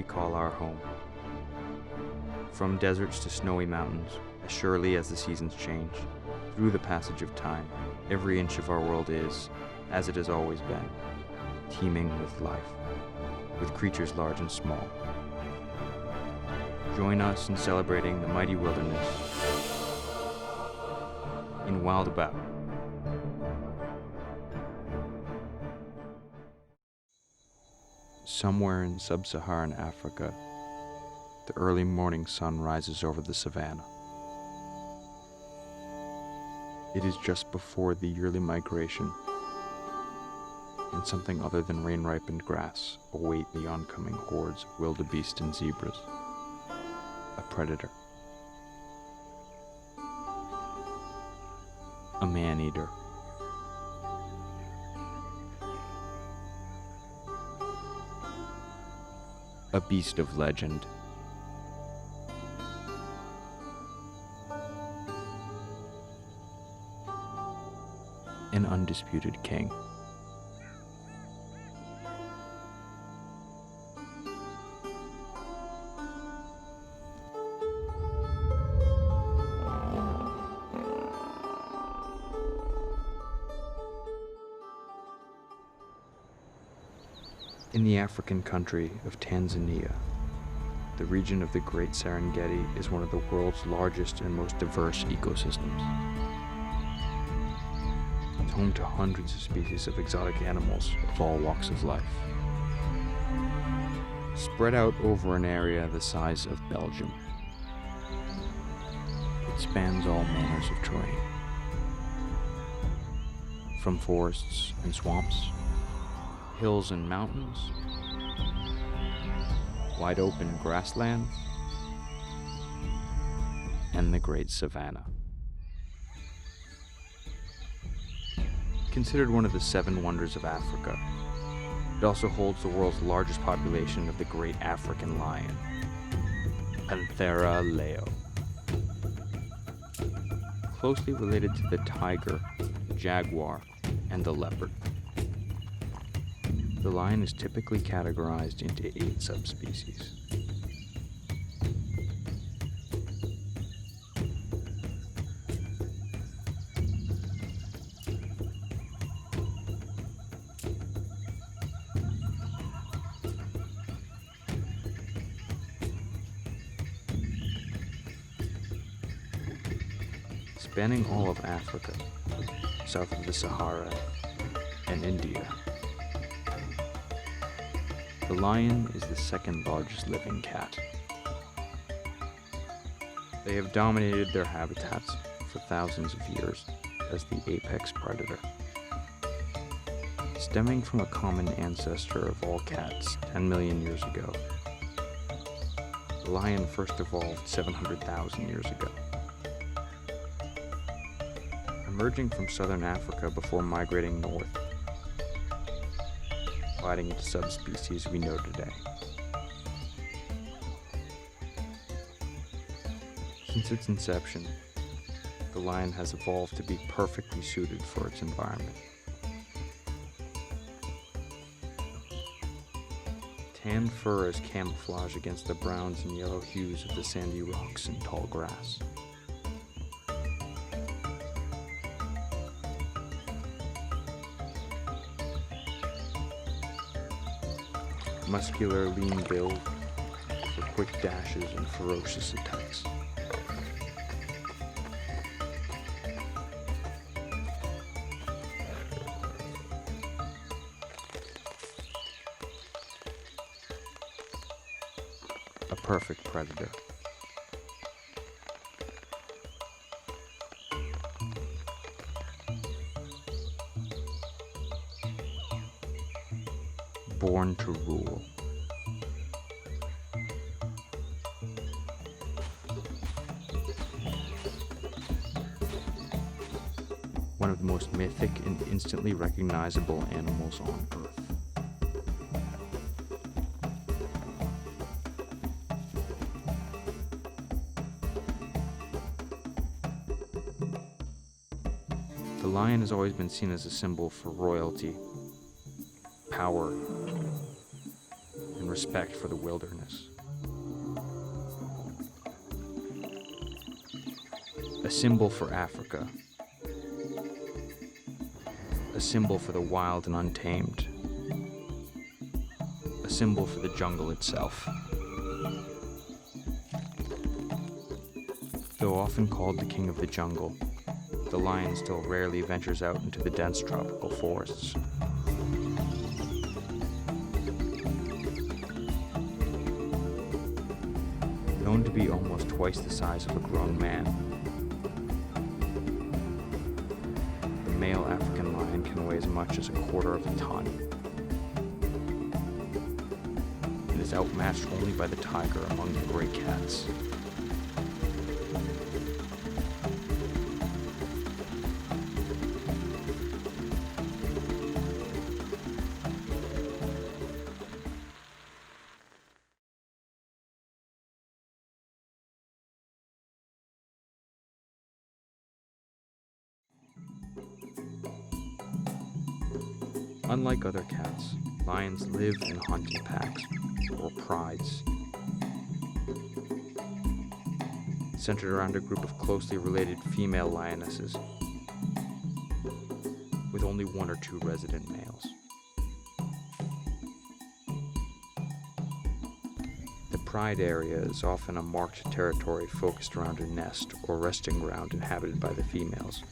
call our home. From deserts to snowy mountains, as surely as the seasons change, through the passage of time, every inch of our world is, as it has always been, teeming with life, with creatures large and small. Join us in celebrating the mighty wilderness in Wild About. Somewhere in sub-Saharan Africa, the early morning sun rises over the savanna. It is just before the yearly migration, and something other than rain-ripened grass await the oncoming hordes of wildebeest and zebras. A predator. A man-eater. A beast of legend. An undisputed king. In the African country of Tanzania, the region of the Great Serengeti is one of the world's largest and most diverse ecosystems. It's home to hundreds of species of exotic animals of all walks of life. Spread out over an area the size of Belgium, it spans all manners of terrain. From forests and swamps, hills and mountains, wide open grasslands, and the great savanna. Considered one of the 7 wonders of Africa, it also holds the world's largest population of the great African lion, Panthera leo. Closely related to the tiger, jaguar, and the leopard. The lion is typically categorized into 8 subspecies. Spanning all of Africa, south of the Sahara, and India, the lion is the 2nd largest living cat. They have dominated their habitats for thousands of years as the apex predator. Stemming from a common ancestor of all cats 10 million years ago, the lion first evolved 700,000 years ago. Emerging from southern Africa before migrating north, dividing into subspecies we know today. Since its inception, the lion has evolved to be perfectly suited for its environment. Tan fur is camouflage against the browns and yellow hues of the sandy rocks and tall grass. Muscular, lean build for quick dashes and ferocious attacks. A perfect predator. Born to rule. One of the most mythic and instantly recognizable animals on Earth. The lion has always been seen as a symbol for royalty, power, and and respect for the wilderness. A symbol for Africa. A symbol for the wild and untamed. A symbol for the jungle itself. Though often called the king of the jungle, the lion still rarely ventures out into the dense tropical forests. Known to be almost twice the size of a grown man, the male African lion can weigh as much as a quarter of a ton, and is outmatched only by the tiger among the gray cats. Unlike other cats, lions live and hunt in packs, or prides, centered around a group of closely related female lionesses, with only one or two resident males. The pride area is often a marked territory focused around a nest or resting ground inhabited by the females.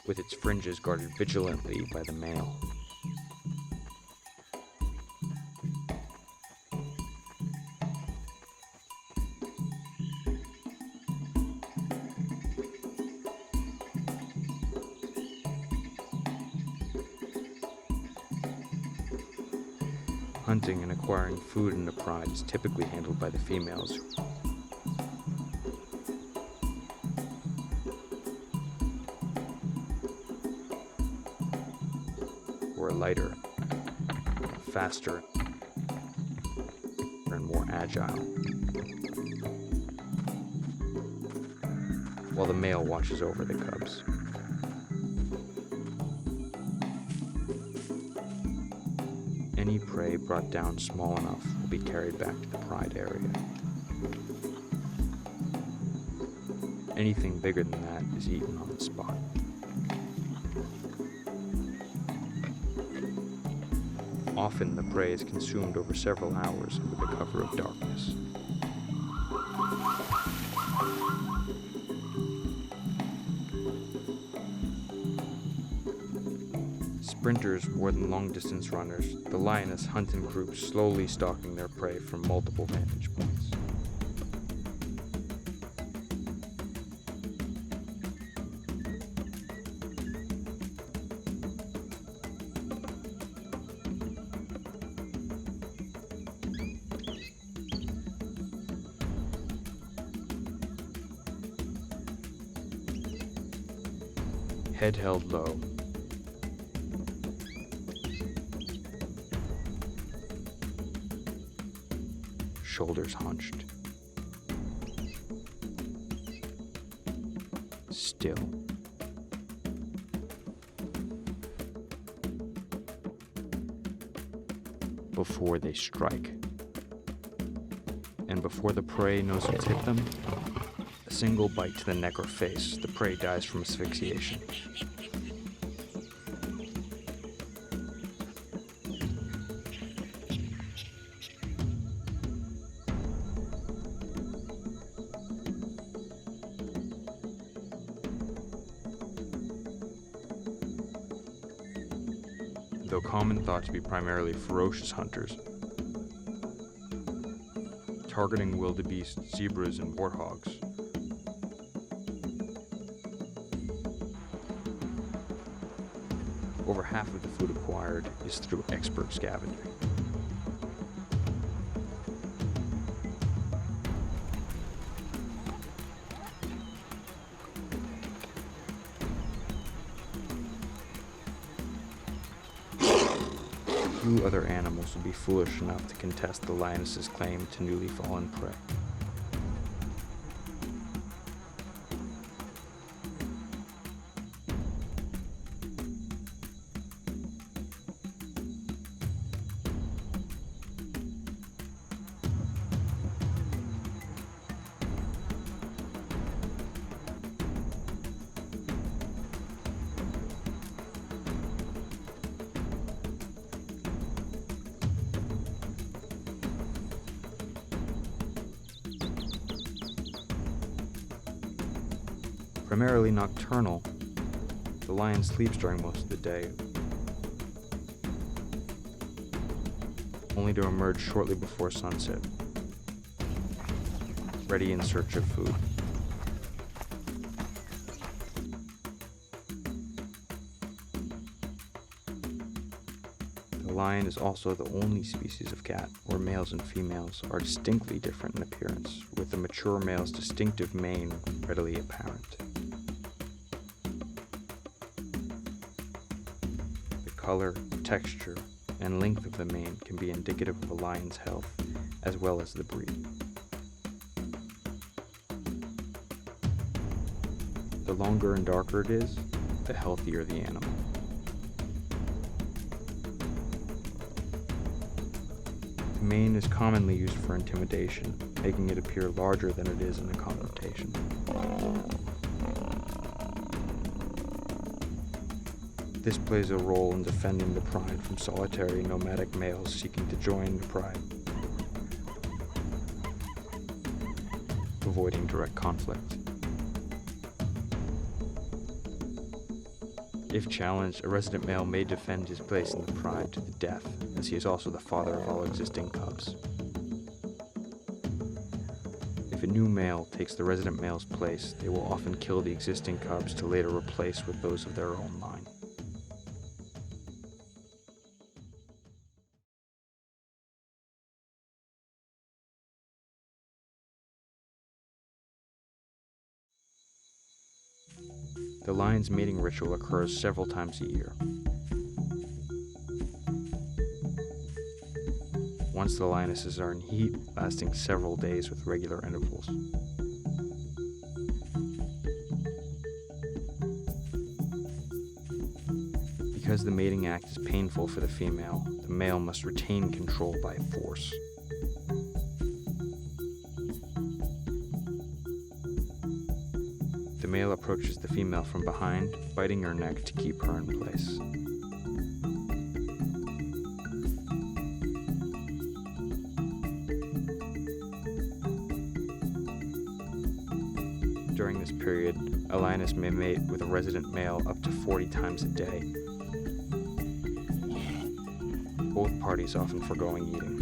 With its fringes guarded vigilantly by the male. Hunting and acquiring food in the pride is typically handled by the females, who are lighter, faster, and more agile, while the male watches over the cubs. Any prey brought down small enough will be carried back to the pride area. Anything bigger than that is eaten on the spot. Often the prey is consumed over several hours under the cover of darkness. Sprinters more than long-distance runners, the lioness hunt in groups, slowly stalking their prey from multiple vantage points. Head held low. Shoulders hunched. Still. Before they strike. And before the prey knows what's hit them, a single bite to the neck or face, the prey dies from asphyxiation. Though common thought to be primarily ferocious hunters, targeting wildebeest, zebras, and warthogs. Over half of the food acquired is through expert scavenging. Few other animals would be foolish enough to contest the lioness's claim to newly fallen prey. Primarily nocturnal, the lion sleeps during most of the day, only to emerge shortly before sunset, ready in search of food. The lion is also the only species of cat where males and females are distinctly different in appearance, with the mature male's distinctive mane readily apparent. The color, texture, and length of the mane can be indicative of a lion's health, as well as the breed. The longer and darker it is, the healthier the animal. The mane is commonly used for intimidation, making it appear larger than it is in a confrontation. This plays a role in defending the pride from solitary nomadic males seeking to join the pride, avoiding direct conflict. If challenged, a resident male may defend his place in the pride to the death, as he is also the father of all existing cubs. If a new male takes the resident male's place, they will often kill the existing cubs to later replace with those of their own line. The lion's mating ritual occurs several times a year. Once the lionesses are in heat, lasting several days with regular intervals. Because the mating act is painful for the female, the male must retain control by force. The male approaches the female from behind, biting her neck to keep her in place. During this period, a lioness may mate with a resident male up to 40 times a day, both parties often foregoing eating.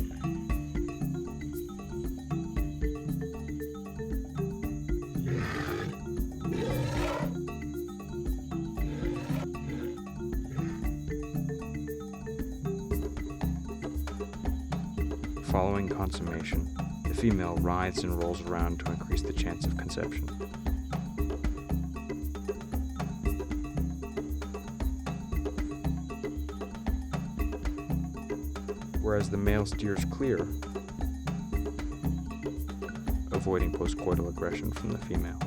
Following consummation, the female writhes and rolls around to increase the chance of conception. Whereas the male steers clear, avoiding postcoital aggression from the female.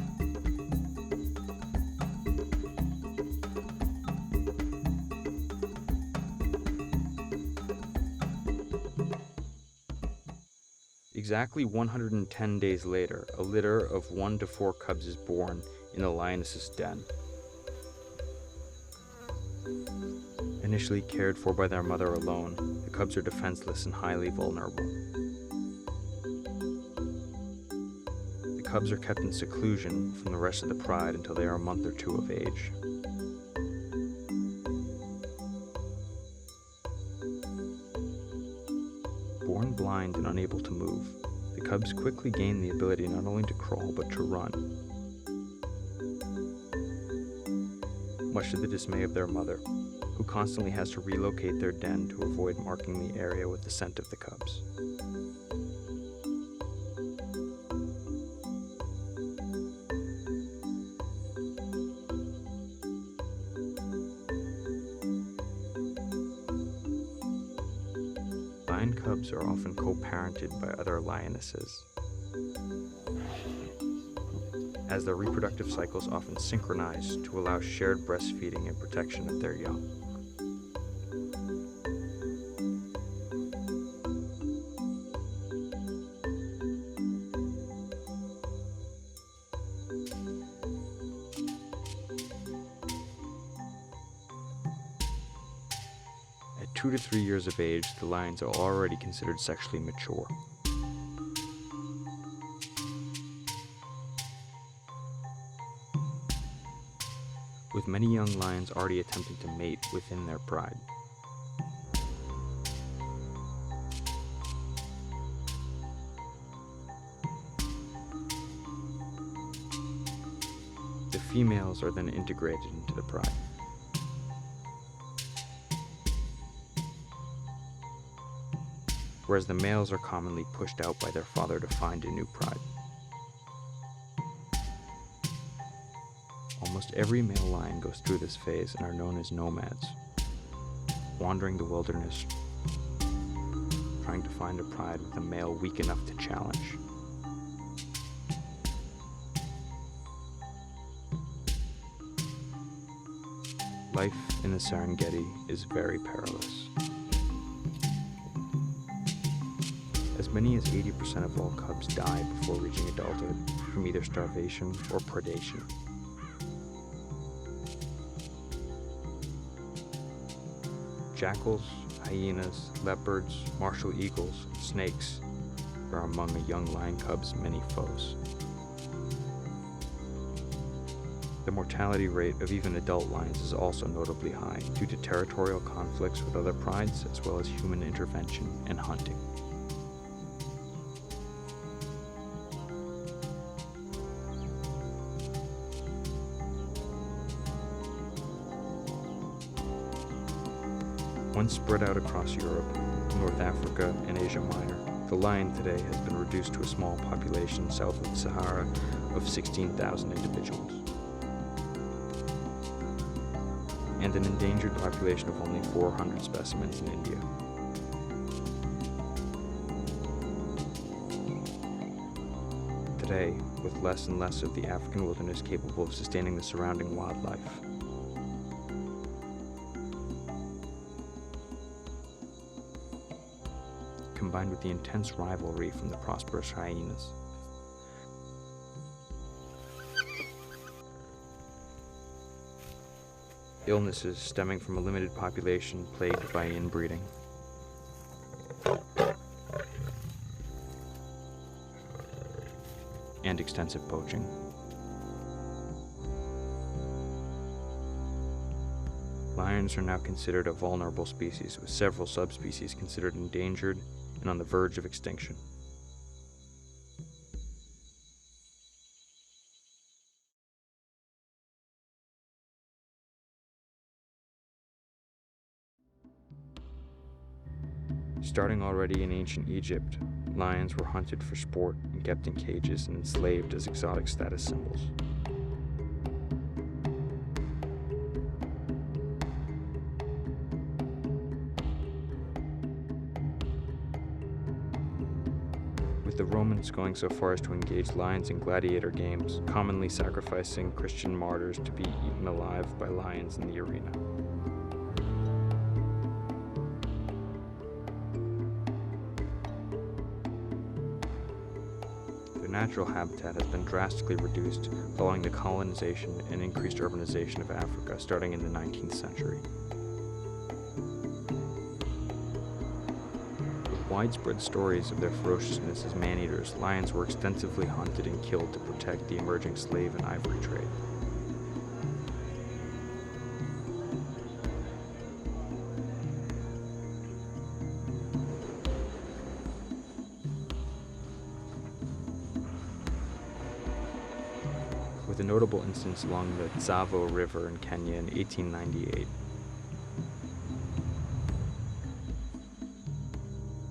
Exactly 110 days later, a litter of 1 to 4 cubs is born in the lioness's den. Initially cared for by their mother alone, the cubs are defenseless and highly vulnerable. The cubs are kept in seclusion from the rest of the pride until they are a month or 2 of age. Born blind and unable to move, the cubs quickly gain the ability not only to crawl but to run, much to the dismay of their mother, who constantly has to relocate their den to avoid marking the area with the scent of the cubs. Lion cubs are often co-parented by other lionesses, as their reproductive cycles often synchronize to allow shared breastfeeding and protection of their young. At 2 to 3 years of age, the lions are already considered sexually mature. with many young lions already attempting to mate within their pride. The females are then integrated into the pride. Whereas the males are commonly pushed out by their father to find a new pride. Almost every male lion goes through this phase and are known as nomads, wandering the wilderness, trying to find a pride with a male weak enough to challenge. Life in the Serengeti is very perilous. As many as 80% of all cubs die before reaching adulthood from either starvation or predation. Jackals, hyenas, leopards, martial eagles, and snakes are among a young lion cub's many foes. The mortality rate of even adult lions is also notably high due to territorial conflicts with other prides as well as human intervention and hunting. Once spread out across Europe, North Africa, and Asia Minor, the lion today has been reduced to a small population south of the Sahara of 16,000 individuals, and an endangered population of only 400 specimens in India. Today, with less and less of the African wilderness capable of sustaining the surrounding wildlife, combined with the intense rivalry from the prosperous hyenas, illnesses stemming from a limited population plagued by inbreeding, and extensive poaching. Lions are now considered a vulnerable species, with several subspecies considered endangered and on the verge of extinction. Starting already in ancient Egypt, lions were hunted for sport and kept in cages and enslaved as exotic status symbols. With the Romans going so far as to engage lions in gladiator games, commonly sacrificing Christian martyrs to be eaten alive by lions in the arena. Their natural habitat has been drastically reduced following the colonization and increased urbanization of Africa starting in the 19th century. Widespread stories of their ferociousness as man-eaters, lions were extensively hunted and killed to protect the emerging slave and ivory trade. With a notable instance along the Tsavo River in Kenya in 1898.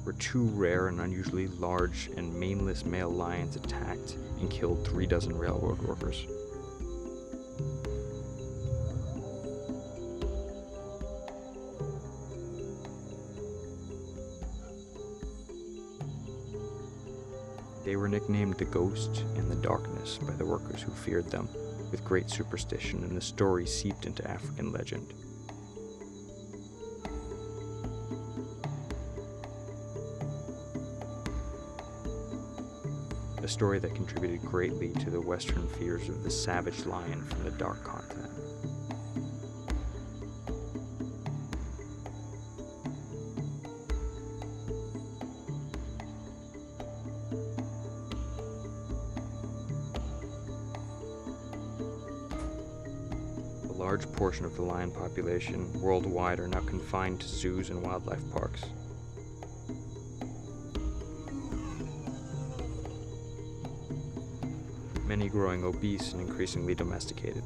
Where two rare and unusually large and maneless male lions attacked and killed 3 dozen railroad workers. They were nicknamed the Ghost and the Darkness by the workers who feared them with great superstition, and the story seeped into African legend. A story that contributed greatly to the Western fears of the savage lion from the Dark Continent. The large portion of the lion population worldwide are now confined to zoos and wildlife parks. Many growing obese and increasingly domesticated.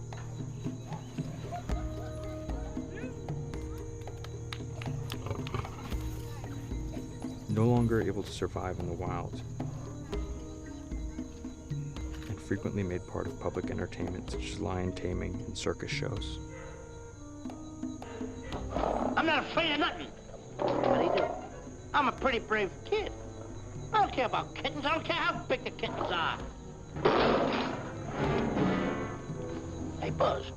No longer able to survive in the wild, and frequently made part of public entertainment such as lion taming and circus shows. I'm not afraid of nothing. How do you do? I'm a pretty brave kid. I don't care about kittens. I don't care how big the kittens are. Hey, Buzz,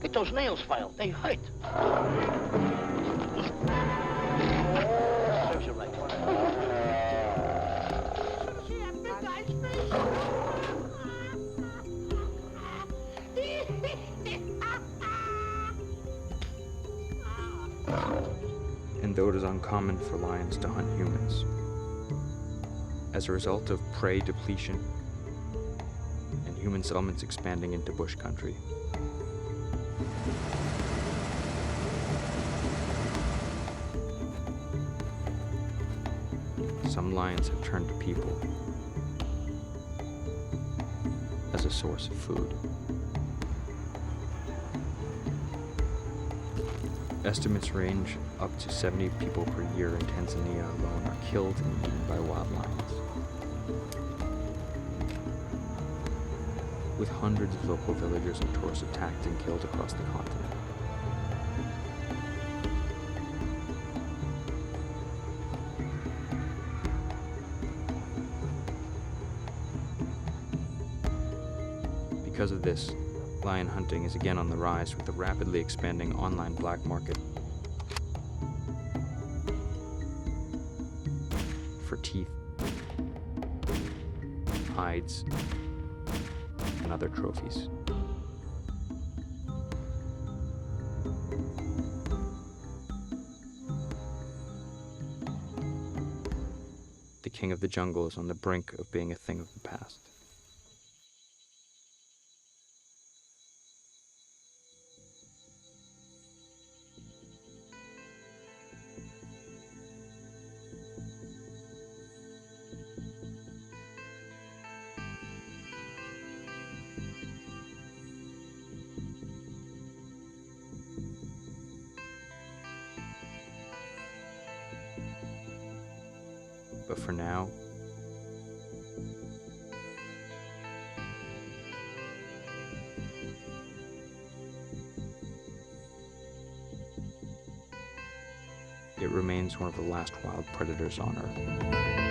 get those nails filed. They hurt. Serves you right. See that big guy's face? And though it is uncommon for lions to hunt humans, as a result of prey depletion and human settlements expanding into bush country, some lions have turned to people as a source of food. Estimates range up to 70 people per year in Tanzania alone are killed and eaten by wild lions, with hundreds of local villagers and tourists attacked and killed across the continent. Because of this, lion hunting is again on the rise with the rapidly expanding online black market for teeth, hides, and other trophies. The king of the jungle is on the brink of being a thing of the past. But for now, it remains one of the last wild predators on Earth.